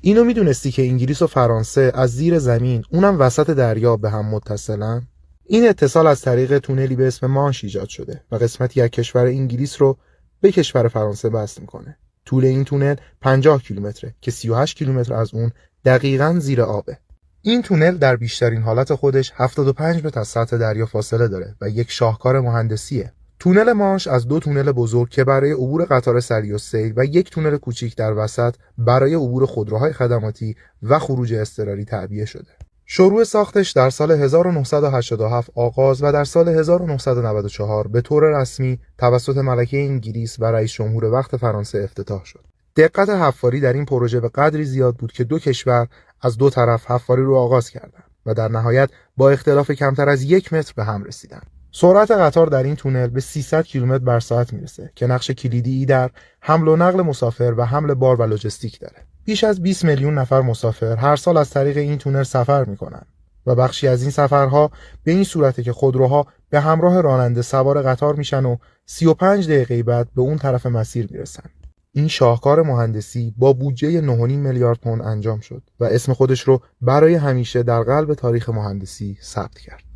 اینو میدونستی که انگلیس و فرانسه از زیر زمین اونم وسط دریا به هم متصلن؟ این اتصال از طریق تونلی به اسم مانش ایجاد شده و قسمتی از کشور انگلیس رو به کشور فرانسه وصل میکنه. طول این تونل 50 کیلومتره که 38 کیلومتر از اون دقیقاً زیر آبه. این تونل در بیشترین حالت خودش 75 متر از سطح دریا فاصله داره و یک شاهکار مهندسیه. تونل مانش از دو تونل بزرگ که برای عبور قطار سری و سیل و یک تونل کوچیک در وسط برای عبور خودروهای خدماتی و خروج اضطراری تعبیه شده. شروع ساختش در سال 1987 آغاز و در سال 1994 به طور رسمی توسط ملکه انگلیس و رئیس جمهور وقت فرانسه افتتاح شد. دقت حفاری در این پروژه به قدری زیاد بود که دو کشور از دو طرف حفاری رو آغاز کردند و در نهایت با اختلاف کمتر از 1 متر به هم رسیدند. سرعت قطار در این تونل به 300 کیلومتر بر ساعت میرسه که نقش کلیدی در حمل و نقل مسافر و حمل بار و لوجستیک داره. بیش از 20 میلیون نفر مسافر هر سال از طریق این تونل سفر میکنن و بخشی از این سفرها به این صورته که خودروها به همراه راننده سوار قطار میشن و 35 دقیقه بعد به اون طرف مسیر میرسن. این شاهکار مهندسی با بودجه 9.5 میلیارد پوند انجام شد و اسم خودش رو برای همیشه در قلب تاریخ مهندسی ثبت کرد.